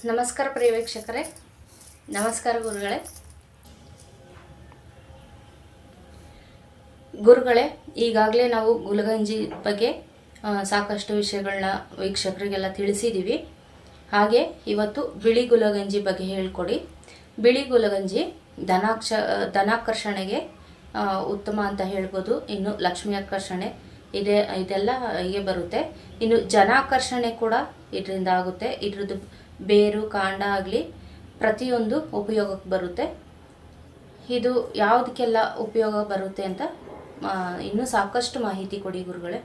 ನಮಸ್ಕಾರ ಪ್ರಿಯ ವೀಕ್ಷಕರೇ, ನಮಸ್ಕಾರ ಗುರುಗಳೇ. ಈಗಾಗಲೇ ನಾವು ಗುಲಗಂಜಿ ಬಗ್ಗೆ ಸಾಕಷ್ಟು ವಿಷಯಗಳನ್ನ ವೀಕ್ಷಕರಿಗೆಲ್ಲ ತಿಳಿಸಿದ್ದೀವಿ. ಹಾಗೆ ಇವತ್ತು ಬಿಳಿ ಗುಲಗಂಜಿ ಬಗ್ಗೆ ಹೇಳ್ಕೊಡಿ. ಬಿಳಿ ಗುಲಗಂಜಿ ಧನಾಕರ್ಷಣೆಗೆ ಉತ್ತಮ ಅಂತ ಹೇಳ್ಬೋದು. ಇನ್ನು ಲಕ್ಷ್ಮಿ ಆಕರ್ಷಣೆ ಇದೆಲ್ಲ ಹೀಗೆ ಬರುತ್ತೆ. ಇನ್ನು ಜನಾಕರ್ಷಣೆ ಕೂಡ ಇದರಿಂದ ಆಗುತ್ತೆ. ಇದ್ರದ್ದು ಬೇರು ಕಾಂಡ ಆಗಲಿ ಪ್ರತಿಯೊಂದು ಉಪಯೋಗಕ್ಕೆ ಬರುತ್ತೆ. ಇದು ಯಾವುದಕ್ಕೆಲ್ಲ ಉಪಯೋಗ ಬರುತ್ತೆ ಅಂತ ಇನ್ನೂ ಸಾಕಷ್ಟು ಮಾಹಿತಿ ಕೊಡಿ ಗುರುಗಳೇ.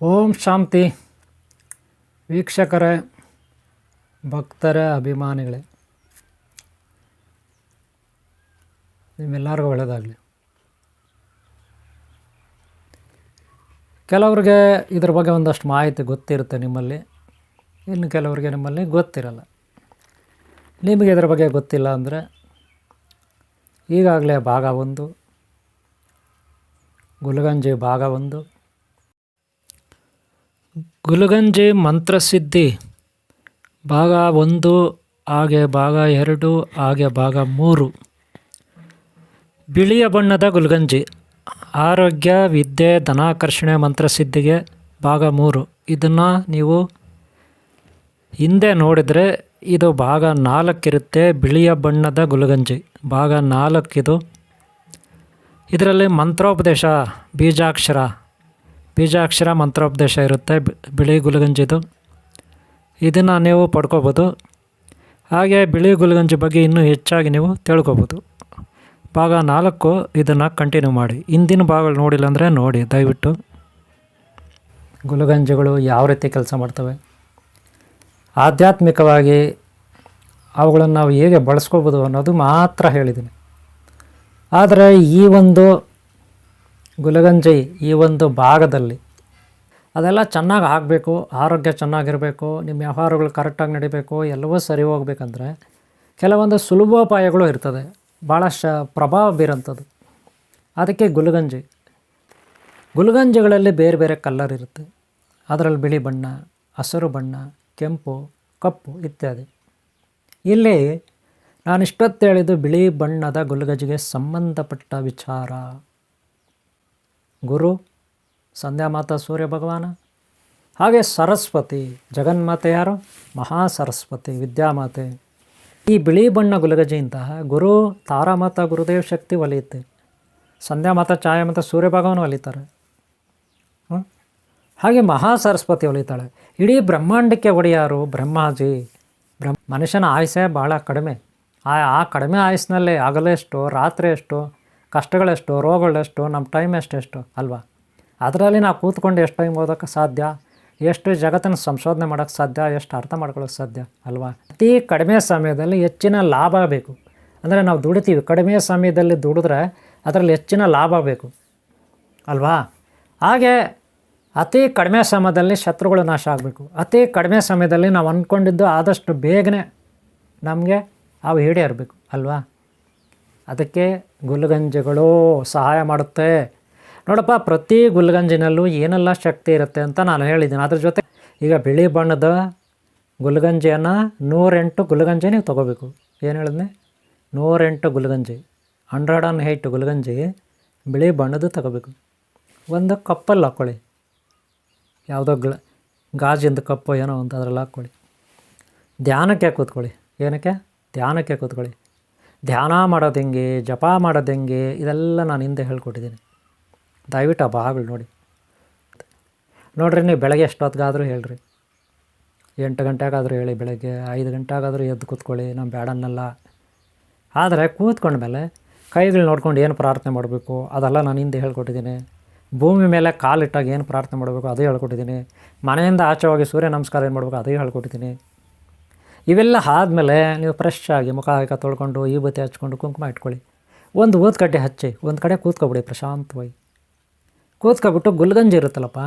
ಓಂ ಶಾಂತಿ. ವೀಕ್ಷಕರೇ, ಭಕ್ತರೇ, ಅಭಿಮಾನಿಗಳೇ, ನಿಮ್ಮೆಲ್ಲರಿಗೂ ಒಳ್ಳೆಯದಾಗಲಿ. ಕೆಲವ್ರಿಗೆ ಇದ್ರ ಬಗ್ಗೆ ಒಂದಷ್ಟು ಮಾಹಿತಿ ಗೊತ್ತಿರುತ್ತೆ ನಿಮ್ಮಲ್ಲಿ, ಇನ್ನು ಕೆಲವರಿಗೆ ನಿಮ್ಮಲ್ಲಿ ಗೊತ್ತಿರಲ್ಲ. ನಿಮಗೆ ಇದರ ಬಗ್ಗೆ ಗೊತ್ತಿಲ್ಲ ಅಂದರೆ ಈಗಾಗಲೇ ಭಾಗ 1 ಗುಲಗಂಜಿ ಭಾಗ 1 ಗುಲಗಂಜಿ ಮಂತ್ರಸಿದ್ಧಿ ಭಾಗ 1, ಹಾಗೆ ಭಾಗ 2, ಹಾಗೆ ಭಾಗ 3 ಬಿಳಿಯ ಬಣ್ಣದ ಗುಲಗಂಜಿ ಆರೋಗ್ಯ, ವಿದ್ಯೆ, ಧನಾಕರ್ಷಣೆ, ಮಂತ್ರಸಿದ್ಧಿಗೆ ಭಾಗ 3. ಇದನ್ನು ನೀವು ಹಿಂದೆ ನೋಡಿದರೆ ಇದು ಭಾಗ 4 ಇರುತ್ತೆ. ಬಿಳಿಯ ಬಣ್ಣದ ಗುಲಗಂಜಿ ಭಾಗ 4 ಇದು. ಇದರಲ್ಲಿ ಮಂತ್ರೋಪದೇಶ, ಬೀಜಾಕ್ಷರ ಮಂತ್ರೋಪದೇಶ ಇರುತ್ತೆ ಬಿಳಿ ಗುಲಗಂಜಿದು. ಇದನ್ನು ನೀವು ಪಡ್ಕೋಬೋದು. ಹಾಗೆ ಬಿಳಿ ಗುಲಗಂಜಿ ಬಗ್ಗೆ ಇನ್ನೂ ಹೆಚ್ಚಾಗಿ ನೀವು ತಿಳ್ಕೊಬೋದು. ಭಾಗ 4 ಇದನ್ನು ಕಂಟಿನ್ಯೂ ಮಾಡಿ. ಹಿಂದಿನ ಭಾಗಗಳು ನೋಡಿಲ್ಲ ಅಂದರೆ ನೋಡಿ ದಯವಿಟ್ಟು. ಗುಲಗಂಜಿಗಳು ಯಾವ ರೀತಿ ಕೆಲಸ ಮಾಡ್ತವೆ, ಆಧ್ಯಾತ್ಮಿಕವಾಗಿ ಅವುಗಳನ್ನು ನಾವು ಹೇಗೆ ಬಳಸ್ಕೋಬೋದು ಅನ್ನೋದು ಮಾತ್ರ ಹೇಳಿದ್ದೀನಿ. ಆದರೆ ಈ ಒಂದು ಗುಲಗಂಜಿ ಈ ಒಂದು ಭಾಗದಲ್ಲಿ ಅದೆಲ್ಲ ಚೆನ್ನಾಗಿ ಆಗಬೇಕು, ಆರೋಗ್ಯ ಚೆನ್ನಾಗಿರಬೇಕು, ನಿಮ್ಮ ವ್ಯವಹಾರಗಳು ಕರೆಕ್ಟಾಗಿ ನಡಿಬೇಕು, ಎಲ್ಲವೂ ಸರಿ ಹೋಗ್ಬೇಕಂದ್ರೆ ಕೆಲವೊಂದು ಸುಲಭೋಪಾಯಗಳು ಇರ್ತದೆ, ಭಾಳ ಪ್ರಭಾವ ಬೀರೋಂಥದ್ದು. ಅದಕ್ಕೆ ಗುಲಗಂಜಿಗಳಲ್ಲಿ ಬೇರೆ ಬೇರೆ ಕಲ್ಲರ್ ಇರುತ್ತೆ. ಅದರಲ್ಲಿ ಬಿಳಿ ಬಣ್ಣ, ಹಸಿರು ಬಣ್ಣ, ಕೆಂಪು, ಕಪ್ಪು ಇತ್ಯಾದಿ. ಇಲ್ಲಿ ನಾನು ಇಷ್ಟೊತ್ತು ಹೇಳಿದ್ದು ಬಿಳಿ ಬಣ್ಣದ ಗುಲಗಂಜಿಗೆ ಸಂಬಂಧಪಟ್ಟ ವಿಚಾರ. ಗುರು, ಸಂಧ್ಯಾಮಾತಾ ಸೂರ್ಯ ಭಗವಾನ, ಹಾಗೆ ಸರಸ್ವತಿ ಜಗನ್ಮಾತೆ. ಯಾರು? ಮಹಾ ಸರಸ್ವತಿ ವಿದ್ಯಾಮಾತೆ. ಈ ಬಿಳಿ ಬಣ್ಣ ಗುಲಗಂಜಿಯಿಂದ ಗುರು ತಾರಾಮಾತಾ ಗುರುದೇವ್ ಶಕ್ತಿ ಒಲಿಯುತ್ತೆ, ಸಂಧ್ಯಾಮಾತಾ ಛಾಯಾಮಾತಾ ಸೂರ್ಯ ಭಗವಾನ್ ಒಲಿತಾರೆ, ಹಾಗೆ ಮಹಾ ಸರಸ್ವತಿ ಒಲಿತಾಳೆ. ಇಡೀ ಬ್ರಹ್ಮಾಂಡಕ್ಕೆ ಒಡೆಯಾರು ಬ್ರಹ್ಮಾಜಿ. ಮನುಷ್ಯನ ಆಯುಸ್ಸೇ ಭಾಳ ಕಡಿಮೆ. ಆ ಕಡಿಮೆ ಆಯುಸ್ಸಿನಲ್ಲೇ ಹಗಲೆಷ್ಟು, ರಾತ್ರಿ ಎಷ್ಟು, ಕಷ್ಟಗಳೆಷ್ಟು, ರೋಗಗಳೆಷ್ಟು, ನಮ್ಮ ಟೈಮ್ ಎಷ್ಟೆಷ್ಟು ಅಲ್ವಾ? ಅದರಲ್ಲಿ ನಾವು ಕೂತ್ಕೊಂಡು ಎಷ್ಟು ಟೈಮ್ ಓದೋಕ್ಕೆ ಸಾಧ್ಯ, ಎಷ್ಟು ಜಗತ್ತನ್ನು ಸಂಶೋಧನೆ ಮಾಡೋಕ್ಕೆ ಸಾಧ್ಯ, ಎಷ್ಟು ಅರ್ಥ ಮಾಡ್ಕೊಳ್ಳೋಕ್ಕೆ ಸಾಧ್ಯ ಅಲ್ವಾ? ಅತಿ ಕಡಿಮೆ ಸಮಯದಲ್ಲಿ ಹೆಚ್ಚಿನ ಲಾಭ ಬೇಕು. ಅಂದರೆ ನಾವು ದುಡಿತೀವಿ, ಕಡಿಮೆ ಸಮಯದಲ್ಲಿ ದುಡಿದ್ರೆ ಅದರಲ್ಲಿ ಹೆಚ್ಚಿನ ಲಾಭ ಬೇಕು ಅಲ್ವಾ? ಹಾಗೆ ಅತಿ ಕಡಿಮೆ ಸಮಯದಲ್ಲಿ ಶತ್ರುಗಳು ನಾಶ ಆಗಬೇಕು. ಅತಿ ಕಡಿಮೆ ಸಮಯದಲ್ಲಿ ನಾವು ಅಂದ್ಕೊಂಡಿದ್ದು ಆದಷ್ಟು ಬೇಗನೆ ನಮಗೆ ಅವು ಈಡೇರಬೇಕು ಅಲ್ವಾ? ಅದಕ್ಕೆ ಗುಲಗಂಜಿಗಳು ಸಹಾಯ ಮಾಡುತ್ತೆ. ನೋಡಪ್ಪ, ಪ್ರತಿ ಗುಲಗಂಜಿನಲ್ಲೂ ಏನೆಲ್ಲ ಶಕ್ತಿ ಇರುತ್ತೆ ಅಂತ ನಾನು ಹೇಳಿದ್ದೀನಿ. ಅದ್ರ ಜೊತೆ ಈಗ ಬಿಳಿ ಬಣ್ಣದ ಗುಲಗಂಜಿಯನ್ನು 108 ಗುಲಗಂಜಿ ನೀವು ತೊಗೋಬೇಕು. ಏನು ಹೇಳಿದ್ನೆ? 108 ಗುಲಗಂಜಿ, 108 ಗುಲಗಂಜಿ ಬಿಳಿ ಬಣ್ಣದ್ದು ತಗೋಬೇಕು. ಒಂದು ಕಪ್ಪಲ್ಲಿ ಹಾಕ್ಕೊಳ್ಳಿ, ಯಾವುದೋ ಗಾಜಿಂದ ಕಪ್ಪು ಏನೋ ಅಂತ ಅದರಲ್ಲಿ ಹಾಕ್ಕೊಳ್ಳಿ. ಧ್ಯಾನಕ್ಕೆ ಕೂತ್ಕೊಳ್ಳಿ. ಏನಕ್ಕೆ? ಧ್ಯಾನಕ್ಕೆ ಕೂತ್ಕೊಳ್ಳಿ. ಧ್ಯಾನ ಮಾಡೋದು ಹೆಂಗೆ, ಜಪ ಮಾಡೋದು ಹೆಂಗೆ, ಇದೆಲ್ಲ ನಾನು ಹಿಂದೆ ಹೇಳ್ಕೊಟ್ಟಿದ್ದೀನಿ. ದಯವಿಟ್ಟು ಆ ಭಾಗಗಳು ನೋಡಿರಿ. ನೀವು ಬೆಳಗ್ಗೆ ಎಷ್ಟೊತ್ತಿಗಾದರೂ ಹೇಳ್ರಿ, 8 ಗಂಟೆಗಾದರೂ ಹೇಳಿ, ಬೆಳಗ್ಗೆ 5 ಗಂಟೆಗಾದರೂ ಎದ್ದು ಕೂತ್ಕೊಳ್ಳಿ, ನಾನು ಬೇಡನ್ನಲ್ಲ. ಆದರೆ ಕೂತ್ಕೊಂಡ್ಮೇಲೆ ಕೈಗಳು ನೋಡ್ಕೊಂಡು ಏನು ಪ್ರಾರ್ಥನೆ ಮಾಡಬೇಕು ಅದೆಲ್ಲ ನಾನು ಹಿಂದೆ ಹೇಳ್ಕೊಟ್ಟಿದ್ದೀನಿ. ಭೂಮಿ ಮೇಲೆ ಕಾಲಿಟ್ಟಾಗ ಏನು ಪ್ರಾರ್ಥನೆ ಮಾಡಬೇಕು ಅದು ಹೇಳ್ಕೊಟ್ಟಿದ್ದೀನಿ. ಮನೆಯಿಂದ ಆಚೆ ಹೋಗಿ ಸೂರ್ಯ ನಮಸ್ಕಾರ ಏನು ಮಾಡಬೇಕು ಅದೇ ಹೇಳ್ಕೊಟ್ಟಿದ್ದೀನಿ. ಇವೆಲ್ಲ ಆದಮೇಲೆ ನೀವು ಫ್ರೆಶ್ ಆಗಿ ಮುಖ ತೊಳ್ಕೊಂಡು ವಿಭೂತಿ ಹಚ್ಕೊಂಡು ಕುಂಕುಮ ಇಟ್ಕೊಳ್ಳಿ. ಒಂದು ಊದ್ಕಡ್ಡಿ ಹಚ್ಚಿ ಒಂದು ಕಡೆ ಕೂತ್ಕೊಬಿಡಿ ಪ್ರಶಾಂತವಾಗಿ. ಕೂತ್ಕೊಬಿಟ್ಟು ಗುಲಗಂಜಿ ಇರುತ್ತಲ್ಲಪ್ಪ,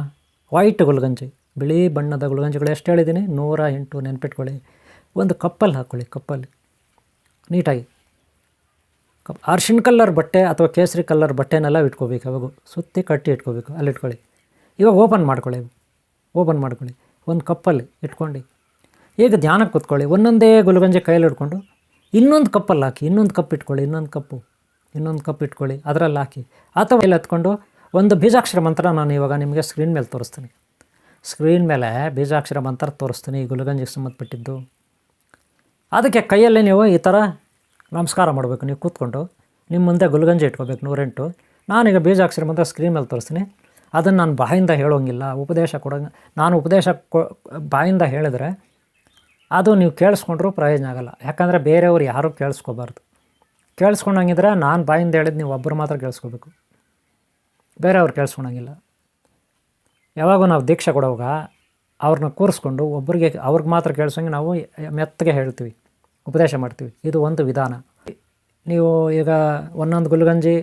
ವೈಟ್ ಗುಲಗಂಜಿ, ಬಿಳಿ ಬಣ್ಣದ ಗುಲಗಂಜಿಗಳು ಎಷ್ಟು ಹೇಳಿದ್ದೀನಿ? 108 ನೆನ್ಪಿಟ್ಕೊಳ್ಳಿ. ಒಂದು ಕಪ್ಪಲ್ಲಿ ಹಾಕ್ಕೊಳ್ಳಿ. ಕಪ್ಪಲ್ಲಿ ನೀಟಾಗಿ ಅರ್ಶಿಣ ಕಲ್ಲರ್ ಬಟ್ಟೆ ಅಥವಾ ಕೇಸರಿ ಕಲ್ಲರ್ ಬಟ್ಟೆನೆಲ್ಲ ಇಟ್ಕೋಬೇಕು. ಅವಾಗ ಸುತ್ತಿ ಕಟ್ಟಿ ಇಟ್ಕೋಬೇಕು, ಅಲ್ಲಿ ಇಟ್ಕೊಳ್ಳಿ. ಇವಾಗ ಓಪನ್ ಮಾಡ್ಕೊಳ್ಳಿ. ಓಪನ್ ಮಾಡ್ಕೊಳ್ಳಿ, ಒಂದು ಕಪ್ಪಲ್ಲಿ ಇಟ್ಕೊಂಡು ಈಗ ಧ್ಯಾನಕ್ಕೆ ಕೂತ್ಕೊಳ್ಳಿ. ಒಂದೊಂದೇ ಗುಲ್ಗಂಜಿ ಕೈಯಲ್ಲಿ ಹಿಡ್ಕೊಂಡು ಇನ್ನೊಂದು ಕಪ್ಪಲ್ಲಿ ಹಾಕಿ, ಇನ್ನೊಂದು ಕಪ್ ಇಟ್ಕೊಳ್ಳಿ, ಇನ್ನೊಂದು ಕಪ್ ಇಟ್ಕೊಳ್ಳಿ, ಅದರಲ್ಲಿ ಹಾಕಿ. ಅಥವಾ ಇಲ್ಲಿ ಹತ್ಕೊಂಡು ಒಂದು ಬೀಜಾಕ್ಷರ ಮಂತ್ರ ನಾನು ಇವಾಗ ನಿಮಗೆ ಸ್ಕ್ರೀನ್ ಮೇಲೆ ತೋರಿಸ್ತೀನಿ. ಸ್ಕ್ರೀನ್ ಮೇಲೆ ಬೀಜಾಕ್ಷರ ಮಂತ್ರ ತೋರಿಸ್ತೀನಿ, ಈ ಗುಲ್ಗಂಜಿಗೆ ಸಂಬಂಧಪಟ್ಟಿದ್ದು. ಅದಕ್ಕೆ ಕೈಯಲ್ಲೇ ನೀವು ಈ ಥರ ನಮಸ್ಕಾರ ಮಾಡಬೇಕು. ನೀವು ಕೂತ್ಕೊಂಡು ನಿಮ್ಮ ಮುಂದೆ ಗುಲ್ಗಂಜಿ ಇಟ್ಕೋಬೇಕು 108. ನಾನೀಗ ಬೀಜಾಕ್ಷರ ಮಂತ್ರ ಸ್ಕ್ರೀನ್ ಮೇಲೆ ತೋರಿಸ್ತೀನಿ. ಅದನ್ನು ನಾನು ಬಾಯಿಂದ ಹೇಳೋಂಗಿಲ್ಲ, ನಾನು ಉಪದೇಶ ಬಾಯಿಂದ ಹೇಳಿದ್ರೆ ಅದು ನೀವು ಕೇಳಿಸ್ಕೊಂಡ್ರೂ ಪ್ರಯೋಜನ ಆಗೋಲ್ಲ. ಯಾಕಂದರೆ ಬೇರೆಯವ್ರು ಯಾರೂ ಕೇಳಿಸ್ಕೋಬಾರ್ದು. ಕೇಳಿಸ್ಕೊಂಡಂಗಿದ್ರೆ ನಾನು ಬಾಯಿಂದ ಹೇಳಿದ್ದು ನೀವು ಒಬ್ಬರು ಮಾತ್ರ ಕೇಳಿಸ್ಕೋಬೇಕು, ಬೇರೆಯವ್ರು ಕೇಳಿಸ್ಕೊಳಂಗಿಲ್ಲ. ಯಾವಾಗೂ ನಾವು ದೀಕ್ಷೆ ಕೊಡುವಾಗ ಅವ್ರನ್ನ ಕೂರಿಸ್ಕೊಂಡು ಅವ್ರಿಗೆ ಮಾತ್ರ ಕೇಳಿಸೋಂಗೆ ನಾವು ಮೆತ್ತಗೆ ಹೇಳ್ತೀವಿ, ಉಪದೇಶ ಮಾಡ್ತೀವಿ. ಇದು ಒಂದು ವಿಧಾನ. ನೀವು ಈಗ ಒಂದೊಂದು ಗುಲ್ಗಂಜಿ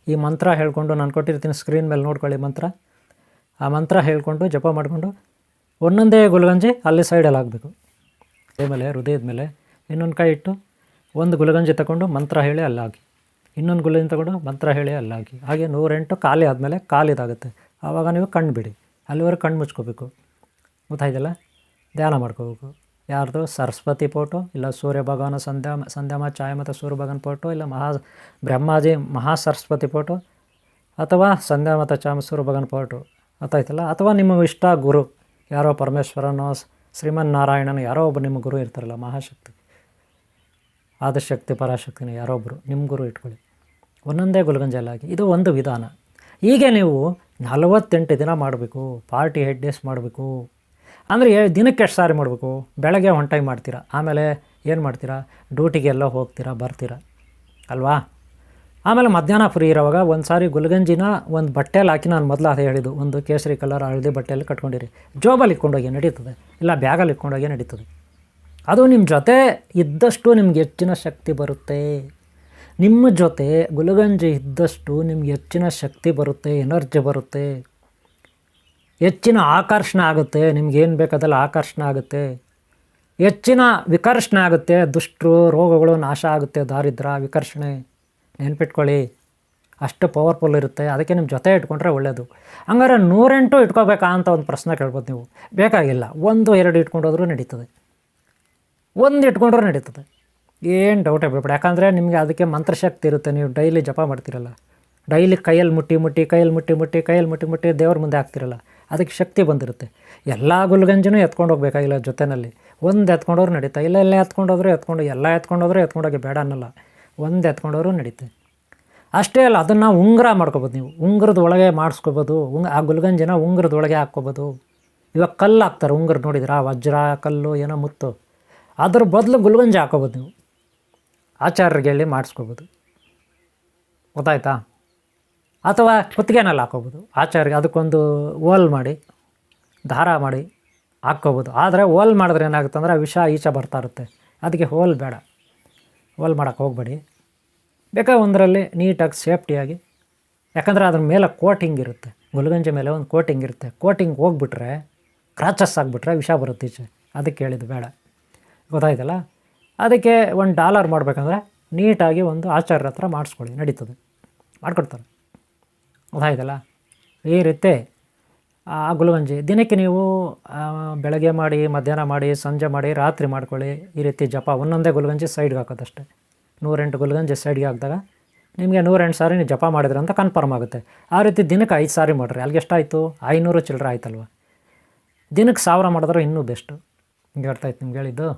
ಈ ಮಂತ್ರ ಹೇಳ್ಕೊಂಡು ನಾನು ಕೊಟ್ಟಿರ್ತೀನಿ, ಸ್ಕ್ರೀನ್ ಮೇಲೆ ನೋಡ್ಕೊಳ್ಳಿ ಮಂತ್ರ. ಆ ಮಂತ್ರ ಹೇಳ್ಕೊಂಡು ಜಪ ಮಾಡಿಕೊಂಡು ಒಂದೊಂದೇ ಗುಲ್ಗಂಜಿ ಅಲ್ಲಿ ಸೈಡಲ್ಲಿ ಆಗಬೇಕು. ಮೇಲೆ ಹೃದಯದ ಮೇಲೆ ಇನ್ನೊಂದು ಕೈ ಇಟ್ಟು ಒಂದು ಗುಲ್ಗಂಜಿ ತಗೊಂಡು ಮಂತ್ರ ಹೇಳಿ ಅಲ್ಲಾಗಿ, ಇನ್ನೊಂದು ಗುಲ್ಗಂಜಿ ತಗೊಂಡು ಮಂತ್ರ ಹೇಳಿ ಅಲ್ಲಾಗಿ. ಹಾಗೆ 108 ಖಾಲಿ ಆದಮೇಲೆ ಕಾಲಿದಾಗುತ್ತೆ. ಆವಾಗ ನೀವು ಕಣ್ಣು ಬಿಡಿ, ಅಲ್ಲಿವರೆಗೆ ಕಣ್ಣು ಮುಚ್ಕೋಬೇಕು. ಗೊತ್ತಾಯ್ತಲ್ಲ? ಧ್ಯಾನ ಮಾಡ್ಕೋಬೇಕು. ಯಾರ್ದು ಸರಸ್ವತಿ ಫೋಟೋ, ಇಲ್ಲ ಸೂರ್ಯ ಭಗವಾನ ಸಂಧ್ಯಾಮ ಛಾಯಾ ಮತ್ತು ಸೂರ್ಯ ಭಗವಾನ್ ಫೋಟೋ, ಇಲ್ಲ ಬ್ರಹ್ಮಾಜಿ ಮಹಾಸರಸ್ವತಿ ಫೋಟೋ, ಅಥವಾ ಸಂಧ್ಯಾ ಮತ್ತು ಛಾಯಾ ಸೂರ್ಯ ಭಗವಾನ್ ಫೋಟೋ. ಗೊತ್ತಾಯ್ತಲ್ಲ? ಅಥವಾ ನಿಮಗೆ ಇಷ್ಟ ಗುರು ಯಾರೋ ಪರಮೇಶ್ವರನೋ ಶ್ರೀಮನ್ನಾರಾಯಣನೋ ಯಾರೋ ಒಬ್ಬ ನಿಮ್ಮ ಗುರು ಇರ್ತಾರಲ್ಲ, ಮಹಾಶಕ್ತಿ ಆದಿಶಕ್ತಿ ಪರಾಶಕ್ತಿನೋ ಯಾರೋ ಒಬ್ಬರು ನಿಮ್ಮ ಗುರು ಇಟ್ಕೊಳ್ಳಿ. ಒಂದೊಂದೇ ಗುಲ್ಗಂಜಲ್ಲಾಗಿ. ಇದು ಒಂದು ವಿಧಾನ. ಹೀಗೆ ನೀವು 48 ದಿನ ಮಾಡಬೇಕು. 48 ಡೇಸ್ ಮಾಡಬೇಕು. ಅಂದರೆ ದಿನಕ್ಕೆ ಎಷ್ಟು ಸಾರಿ ಮಾಡಬೇಕು? ಬೆಳಗ್ಗೆ ಒನ್ ಟೈಮ್ ಮಾಡ್ತೀರಾ, ಆಮೇಲೆ ಏನು ಮಾಡ್ತೀರಾ, ಡ್ಯೂಟಿಗೆಲ್ಲ ಹೋಗ್ತೀರಾ ಬರ್ತೀರಾ ಅಲ್ವಾ? ಆಮೇಲೆ ಮಧ್ಯಾಹ್ನ ಫ್ರೀ ಇರೋವಾಗ ಒಂದು ಸಾರಿ ಗುಲ್ಗಂಜಿನ ಒಂದು ಬಟ್ಟೆಯಲ್ಲಿ ಹಾಕಿ, ನಾನು ಮೊದಲು ಅದೇ ಹೇಳಿದ್ದು, ಒಂದು ಕೇಸರಿ ಕಲರ್ ಹಳದಿ ಬಟ್ಟೆಯಲ್ಲಿ ಕಟ್ಕೊಂಡಿರಿ. ಜೋಬಲ್ಲಿ ಇಟ್ಕೊಂಡೋಗಿ ನಡೀತದೆ, ಇಲ್ಲ ಬ್ಯಾಗಲ್ಲಿ ಇಟ್ಕೊಂಡೋಗಿ ನಡೀತದೆ. ಅದು ನಿಮ್ಮ ಜೊತೆ ಇದ್ದಷ್ಟು ನಿಮ್ಗೆ ಹೆಚ್ಚಿನ ಶಕ್ತಿ ಬರುತ್ತೆ. ನಿಮ್ಮ ಜೊತೆ ಗುಲ್ಗಂಜಿ ಇದ್ದಷ್ಟು ನಿಮ್ಗೆ ಹೆಚ್ಚಿನ ಶಕ್ತಿ ಬರುತ್ತೆ, ಎನರ್ಜಿ ಬರುತ್ತೆ, ಹೆಚ್ಚಿನ ಆಕರ್ಷಣೆ ಆಗುತ್ತೆ. ನಿಮ್ಗೇನು ಬೇಕಾದಲ್ಲ ಆಕರ್ಷಣೆ ಆಗುತ್ತೆ, ಹೆಚ್ಚಿನ ವಿಕರ್ಷಣೆ ಆಗುತ್ತೆ. ದುಷ್ಟರು ರೋಗಗಳು ನಾಶ ಆಗುತ್ತೆ, ದಾರಿದ್ರ್ಯ ವಿಕರ್ಷಣೆ. ನೆನ್ಪಿಟ್ಕೊಳ್ಳಿ, ಅಷ್ಟು ಪವರ್ಫುಲ್ ಇರುತ್ತೆ. ಅದಕ್ಕೆ ನಿಮ್ಮ ಜೊತೆ ಇಟ್ಕೊಂಡ್ರೆ ಒಳ್ಳೆಯದು. ಹಂಗಾರೆ 108 ಇಟ್ಕೋಬೇಕಾ ಅಂತ ಒಂದು ಪ್ರಶ್ನೆ ಕೇಳ್ಬೋದು ನೀವು. ಬೇಕಾಗಿಲ್ಲ, 1-2 ಇಟ್ಕೊಂಡೋದ್ರೂ ನಡೀತದೆ, 1 ಇಟ್ಕೊಂಡ್ರೂ ನಡೀತದೆ, ಏನು ಡೌಟೇ ಬೇಡ. ಯಾಕಂದರೆ ನಿಮಗೆ ಅದಕ್ಕೆ ಮಂತ್ರಶಕ್ತಿ ಇರುತ್ತೆ. ನೀವು ಡೈಲಿ ಜಪ ಮಾಡ್ತಿರಲ್ಲ, ಡೈಲಿ ಕೈಯಲ್ಲಿ ಮುಟ್ಟಿ ದೇವ್ರ ಮುಂದೆ ಹಾಕ್ತಿರಲ್ಲ, ಅದಕ್ಕೆ ಶಕ್ತಿ ಬಂದಿರುತ್ತೆ. ಎಲ್ಲ ಗುಲ್ಗಂಜಿನೂ ಎತ್ಕೊಂಡು ಹೋಗ್ಬೇಕಾಗಿಲ್ಲ, ಜೊತೆಯಲ್ಲಿ 1 ಎತ್ಕೊಂಡವ್ರು ನಡೀತಾ. ಎಲ್ಲ ಎತ್ಕೊಂಡೋದ್ರು ಎತ್ಕೊಂಡೋಗಿ ಬೇಡ ಅನ್ನಲ್ಲ, 1 ಎತ್ಕೊಂಡವರು ನಡೀತೆ. ಅಷ್ಟೇ ಅಲ್ಲ, ಅದನ್ನು ಉಂಗುರ ಮಾಡ್ಕೊಬೋದು. ನೀವು ಉಂಗುರದ ಒಳಗೆ ಮಾಡಿಸ್ಕೋಬೋದು. ಆ ಗುಲ್ಗಂಜಿನ ಉಂಗುರದ ಒಳಗೆ ಹಾಕ್ಕೋಬೋದು. ಇವಾಗ ಕಲ್ಲು ಹಾಕ್ತಾರೆ, ಉಂಗುರ ನೋಡಿದ್ರಾ, ವಜ್ರ ಕಲ್ಲು ಏನೋ ಮುತ್ತು, ಅದ್ರ ಬದಲು ಗುಲ್ಗಂಜಿ ಹಾಕೋಬೋದು. ನೀವು ಆಚಾರ್ಯರಿಗೆ ಹೇಳಿ ಮಾಡಿಸ್ಕೋಬೋದು. ಗೊತ್ತಾಯ್ತಾ? ಅಥವಾ ಕುತ್ತಿಗೆನಲ್ಲಿ ಹಾಕೋಬೋದು ಆಚಾರ್ಯರಿಗೆ. ಅದಕ್ಕೊಂದು ಓಲ್ ಮಾಡಿ ದಾರ ಮಾಡಿ ಹಾಕ್ಕೋಬೋದು. ಆದರೆ ಓಲ್ ಮಾಡಿದ್ರೆ ಏನಾಗುತ್ತೆ ಅಂದರೆ ವಿಷ ಈಚೆ ಬರ್ತಾ ಇರುತ್ತೆ. ಅದಕ್ಕೆ ಹೋಲ್ ಬೇಡ, ಹೋಲ್ ಮಾಡೋಕ್ಕೆ ಹೋಗಬೇಡಿ. ಬೇಕಾದ್ರೆ ಒಂದರಲ್ಲಿ ನೀಟಾಗಿ ಸೇಫ್ಟಿಯಾಗಿ, ಯಾಕಂದರೆ ಅದ್ರ ಮೇಲೆ ಕೋಟಿಂಗ್ ಇರುತ್ತೆ, ಗುಲ್ಗಂಜಿ ಮೇಲೆ ಒಂದು ಕೋಟಿಂಗ್ ಇರುತ್ತೆ. ಕೋಟಿಂಗ್ ಹೋಗ್ಬಿಟ್ರೆ, ಕ್ರಾಚಸ್ ಆಗಿಬಿಟ್ರೆ ವಿಷ ಬರುತ್ತೆ ಈಚೆ. ಅದಕ್ಕೆ ಹೇಳಿದ್ದು ಬೇಡ. ಗೊತ್ತಾಯ್ತಲ್ಲ? ಅದಕ್ಕೆ $1 ಮಾಡಬೇಕಂದ್ರೆ ನೀಟಾಗಿ ಒಂದು ಆಚಾರ್ಯರ ಹತ್ರ ಮಾಡಿಸ್ಕೊಳ್ಳಿ, ನಡೀತದೆ, ಮಾಡಿಕೊಡ್ತಾರೆ. ಗೊತ್ತಾಯ್ತಲ್ಲ? ಈ ರೀತಿ ಆ ಗುಲ್ಗಂಜಿ ದಿನಕ್ಕೆ ನೀವು ಬೆಳಗ್ಗೆ ಮಾಡಿ, ಮಧ್ಯಾಹ್ನ ಮಾಡಿ, ಸಂಜೆ ಮಾಡಿ, ರಾತ್ರಿ ಮಾಡ್ಕೊಳ್ಳಿ. ಈ ರೀತಿ ಜಪ ಒಂದೊಂದೇ ಗುಲ್ಗಂಜಿ ಸೈಡ್ಗೆ ಹಾಕೋದಷ್ಟೇ. 108 ಗುಲ್ಗಂಜಿ ಸೈಡ್ಗೆ ಹಾಕಿದಾಗ ನಿಮಗೆ 108 ಸಾರಿ ನೀವು ಜಪ ಮಾಡಿದ್ರೆ ಅಂತ ಕನ್ಫರ್ಮ್ ಆಗುತ್ತೆ. ಆ ರೀತಿ ದಿನಕ್ಕೆ 5 ಸಾರಿ ಮಾಡಿರಿ. ಅಲ್ಲಿಗೆ ಎಷ್ಟಾಯಿತು? 500 ಚಿಲ್ಲರೆ ಆಯ್ತಲ್ವ? ದಿನಕ್ಕೆ 1000 ಮಾಡಿದ್ರೆ ಇನ್ನೂ ಬೆಸ್ಟು. ಹಿಂಗೆ ಅರ್ಥ ಆಯ್ತು ನಿಮ್ಗೆ ಹೇಳಿದ್ದು?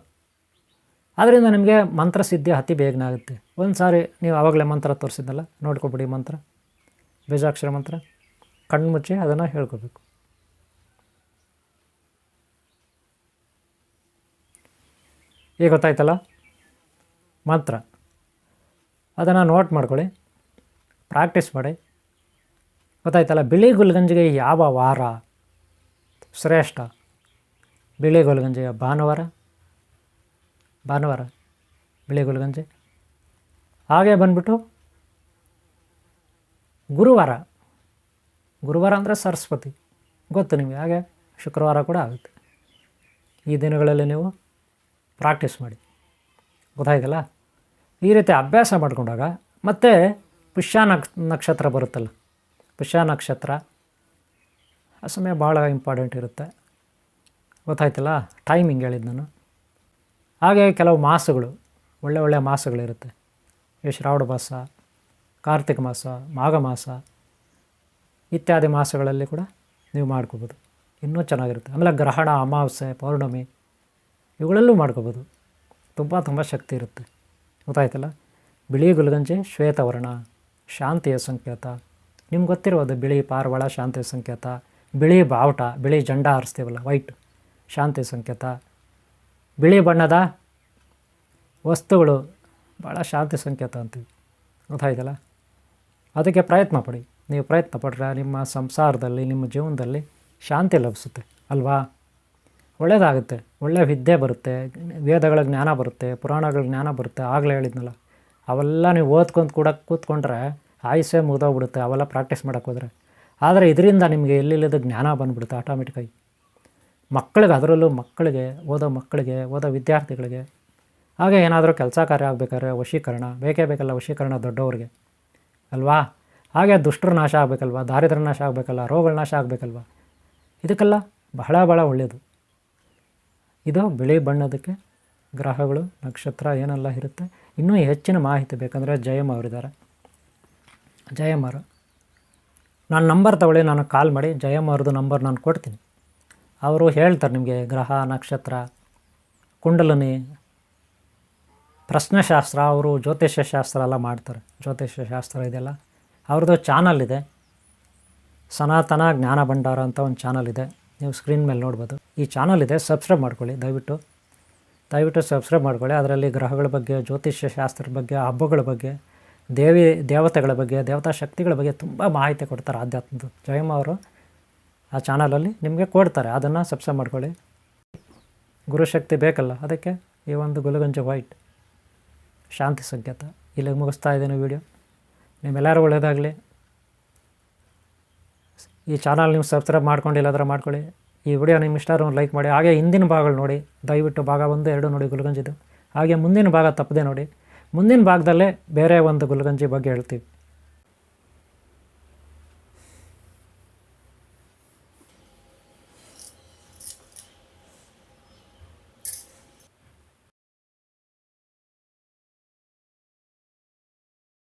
ಅದರಿಂದ ನಿಮಗೆ ಮಂತ್ರಸಿದ್ಧಿ ಅತಿ ಬೇಗನೆ ಆಗುತ್ತೆ. ಒಂದು ಸಾರಿ ನೀವು ಆವಾಗಲೇ ಮಂತ್ರ ತೋರಿಸಿದ್ನಲ್ಲ, ನೋಡ್ಕೊಬಿಡಿ. ಮಂತ್ರ ಬೀಜಾಕ್ಷರ ಮಂತ್ರ ಕಣ್ಣು ಮುಚ್ಚಿ ಅದನ್ನು ಹೇಳ್ಕೋಬೇಕು. ಈಗ ಗೊತ್ತಾಯ್ತಲ್ಲ ಮಂತ್ರ? ಅದನ್ನು ನೋಟ್ ಮಾಡ್ಕೊಳ್ಳಿ, ಪ್ರಾಕ್ಟೀಸ್ ಮಾಡಿ. ಗೊತ್ತಾಯ್ತಲ್ಲ? ಬಿಳಿ ಗುಲ್ಗಂಜಿಗೆ ಯಾವ ವಾರ ಶ್ರೇಷ್ಠ? ಬಿಳಿ ಗುಲ್ಗಂಜಿಗೆ ಭಾನುವಾರ ಬಿಳಿ ಗುಲ್ಗಂಜಿ. ಹಾಗೆ ಬಂದ್ಬಿಟ್ಟು ಗುರುವಾರ ಅಂದರೆ ಸರಸ್ವತಿ, ಗೊತ್ತು ನಿಮಗೆ. ಹಾಗೆ ಶುಕ್ರವಾರ ಕೂಡ ಆಗುತ್ತೆ. ಈ ದಿನಗಳಲ್ಲಿ ನೀವು ಪ್ರಾಕ್ಟೀಸ್ ಮಾಡಿ. ಗೊತ್ತಾಯ್ತಲ್ಲ? ಈ ರೀತಿ ಅಭ್ಯಾಸ ಮಾಡಿಕೊಂಡಾಗ ಮತ್ತು ಪುಷ್ಯ ನಕ್ಷತ್ರ ಬರುತ್ತಲ್ಲ, ಪುಷ್ಯ ನಕ್ಷತ್ರ ಆ ಸಮಯ ಭಾಳ ಇಂಪಾರ್ಟೆಂಟ್ ಇರುತ್ತೆ. ಗೊತ್ತಾಯ್ತಲ್ಲ, ಟೈಮಿಂಗ್ ಹೇಳಿದ್ದು ನಾನು. ಹಾಗೆ ಕೆಲವು ಮಾಸಗಳು, ಒಳ್ಳೆಯ ಮಾಸಗಳಿರುತ್ತೆ. ಈ ಶ್ರಾವಣ ಮಾಸ, ಕಾರ್ತಿಕ ಮಾಸ, ಮಾಘ ಮಾಸ ಇತ್ಯಾದಿ ಮಾಸಗಳಲ್ಲಿ ಕೂಡ ನೀವು ಮಾಡ್ಕೋಬೋದು, ಇನ್ನೂ ಚೆನ್ನಾಗಿರುತ್ತೆ. ಆಮೇಲೆ ಗ್ರಹಣ, ಅಮಾವಾಸ್ಯೆ, ಪೌರ್ಣಮಿ ಇವುಗಳಲ್ಲೂ ಮಾಡ್ಕೋಬೋದು. ತುಂಬ ಶಕ್ತಿ ಇರುತ್ತೆ. ಗೊತ್ತಾಯ್ತಲ್ಲ. ಬಿಳಿ ಗುಲ್ಗಂಜಿ ಶ್ವೇತವರ್ಣ, ಶಾಂತಿಯ ಸಂಕೇತ. ನಿಮ್ಗೆ ಗೊತ್ತಿರೋದು ಬಿಳಿ ಪಾರಿವಾಳ ಶಾಂತಿಯ ಸಂಕೇತ, ಬಿಳಿ ಬಾವುಟ, ಬಿಳಿ ಜೆಂಡ ಹಾರಿಸ್ತೀವಲ್ಲ ವೈಟ್, ಶಾಂತಿ ಸಂಕೇತ. ಬಿಳಿ ಬಣ್ಣದ ವಸ್ತುಗಳು ಭಾಳ ಶಾಂತಿ ಸಂಕೇತ ಅಂತೀವಿ. ಗೊತ್ತಾಯ್ತಲ್ಲ. ಅದಕ್ಕೆ ಪ್ರಯತ್ನ ಪಡಿ. ನೀವು ಪ್ರಯತ್ನ ಪಟ್ಟರೆ ನಿಮ್ಮ ಸಂಸಾರದಲ್ಲಿ, ನಿಮ್ಮ ಜೀವನದಲ್ಲಿ ಶಾಂತಿ ಲಭಿಸುತ್ತೆ ಅಲ್ವಾ. ಒಳ್ಳೆಯದಾಗುತ್ತೆ, ಒಳ್ಳೆಯ ವಿದ್ಯೆ ಬರುತ್ತೆ, ವೇದಗಳ ಜ್ಞಾನ ಬರುತ್ತೆ, ಪುರಾಣಗಳ ಜ್ಞಾನ ಬರುತ್ತೆ. ಆಗಲೇ ಹೇಳಿದ್ನಲ್ಲ, ಅವೆಲ್ಲ ನೀವು ಓದ್ಕೊಂಡು ಕೂತ್ಕೊಂಡ್ರೆ ಆಯುಷ್ಯ ಮುಗಿದೋಗ್ಬಿಡುತ್ತೆ ಅವೆಲ್ಲ ಪ್ರಾಕ್ಟೀಸ್ ಮಾಡೋಕ್ಕೆ ಹೋದರೆ. ಆದರೆ ಇದರಿಂದ ನಿಮಗೆ ಎಲ್ಲಿಲ್ಲದ ಜ್ಞಾನ ಬಂದುಬಿಡುತ್ತೆ ಆಟೋಮೆಟಿಕಾಗಿ. ಮಕ್ಕಳಿಗೆ, ಅದರಲ್ಲೂ ಮಕ್ಕಳಿಗೆ, ಓದೋ ವಿದ್ಯಾರ್ಥಿಗಳಿಗೆ, ಹಾಗೆ ಏನಾದರೂ ಕೆಲಸ ಕಾರ್ಯ ಆಗಬೇಕಾದ್ರೆ ವಶೀಕರಣ ಬೇಕೇ ಬೇಕಲ್ಲ. ವಶೀಕರಣ ದೊಡ್ಡವ್ರಿಗೆ ಅಲ್ವಾ. ಹಾಗೆ ದುಷ್ಟರ ನಾಶ ಆಗಬೇಕಲ್ವ, ದಾರಿದ್ರ್ಯ ನಾಶ ಆಗಬೇಕಲ್ಲ, ರೋಗಗಳ ನಾಶ ಆಗಬೇಕಲ್ವ. ಇದಕ್ಕೆಲ್ಲ ಬಹಳ ಒಳ್ಳೆಯದು. ಇದು ಬಿಳಿ ಬಣ್ಣದಕ್ಕೆ ಗ್ರಹಗಳು, ನಕ್ಷತ್ರ ಏನೆಲ್ಲ ಇರುತ್ತೆ. ಇನ್ನೂ ಹೆಚ್ಚಿನ ಮಾಹಿತಿ ಬೇಕಂದರೆ ಜಯಮ್ಮ ಅವರಿದ್ದಾರೆ. ಜಯಮ್ಮ ಅವರು, ನಾನು ನಂಬರ್ ತಗೊಳ್ಳಿ, ನನಗೆ ಕಾಲ್ ಮಾಡಿ. ಜಯಮ್ಮ ಅವ್ರದ್ದು ನಂಬರ್ ನಾನು ಕೊಡ್ತೀನಿ. ಅವರು ಹೇಳ್ತಾರೆ ನಿಮಗೆ ಗ್ರಹ, ನಕ್ಷತ್ರ, ಕುಂಡಲಿನಿ, ಪ್ರಶ್ನೆಶಾಸ್ತ್ರ. ಅವರು ಜ್ಯೋತಿಷ್ಯ ಶಾಸ್ತ್ರ ಎಲ್ಲ ಮಾಡ್ತಾರೆ. ಜ್ಯೋತಿಷ್ಯ ಶಾಸ್ತ್ರ ಇದೆಲ್ಲ ಅವ್ರದ್ದು ಚಾನಲ್ ಇದೆ, ಸನಾತನ ಜ್ಞಾನ ಭಂಡಾರ ಅಂತ ಒಂದು ಚಾನಲ್ ಇದೆ. ನೀವು ಸ್ಕ್ರೀನ್ ಮೇಲೆ ನೋಡ್ಬೋದು. ಈ ಚಾನಲ್ ಇದೆ, ಸಬ್ಸ್ಕ್ರೈಬ್ ಮಾಡ್ಕೊಳ್ಳಿ ದಯವಿಟ್ಟು ಸಬ್ಸ್ಕ್ರೈಬ್ ಮಾಡ್ಕೊಳ್ಳಿ. ಅದರಲ್ಲಿ ಗ್ರಹಗಳ ಬಗ್ಗೆ, ಜ್ಯೋತಿಷ್ಯ ಶಾಸ್ತ್ರದ ಬಗ್ಗೆ, ಹಬ್ಬಗಳ ಬಗ್ಗೆ, ದೇವತೆಗಳ ಬಗ್ಗೆ, ದೇವತಾ ಶಕ್ತಿಗಳ ಬಗ್ಗೆ ತುಂಬ ಮಾಹಿತಿ ಕೊಡ್ತಾರೆ ಆಧ್ಯಾತ್ಮದ್ದು. ಜಯಮ್ಮ ಅವರು ಆ ಚಾನಲಲ್ಲಿ ನಿಮಗೆ ಕೊಡ್ತಾರೆ. ಅದನ್ನು ಸಬ್ಸ್ಕ್ರೈಬ್ ಮಾಡ್ಕೊಳ್ಳಿ. ಗುರುಶಕ್ತಿ ಬೇಕಲ್ಲ, ಅದಕ್ಕೆ ಈ ಒಂದು ಗುಲಗಂಜಿ ವೈಟ್ ಶಾಂತಿ ಸಂಕೇತ. ಇಲ್ಲಿಗೆ ಮುಗಿಸ್ತಾ ಇದ್ದೀನಿ ವಿಡಿಯೋ. ನಿಮ್ಮೆಲ್ಲರೂ ಒಳ್ಳೆಯದಾಗಲಿ. ಈ ಚಾನಲ್ ನೀವು ಸಬ್ಸ್ಕ್ರೈಬ್ ಮಾಡ್ಕೊಂಡಿಲ್ಲಾದ್ರೆ ಮಾಡ್ಕೊಳ್ಳಿ. ಈ ವಿಡಿಯೋ ನಿಮ್ಮ ಇಷ್ಟ ಒಂದು ಲೈಕ್ ಮಾಡಿ. ಹಾಗೆ ಹಿಂದಿನ ಭಾಗಗಳು ನೋಡಿ, ದಯವಿಟ್ಟು ಭಾಗ 1, 2 ನೋಡಿ ಗುಲಗಂಜಿದು. ಹಾಗೆ ಮುಂದಿನ ಭಾಗ ತಪ್ಪದೆ ನೋಡಿ. ಮುಂದಿನ ಭಾಗದಲ್ಲೇ ಬೇರೆ ಒಂದು ಗುಲಗಂಜಿ ಬಗ್ಗೆ ಹೇಳ್ತೀವಿ.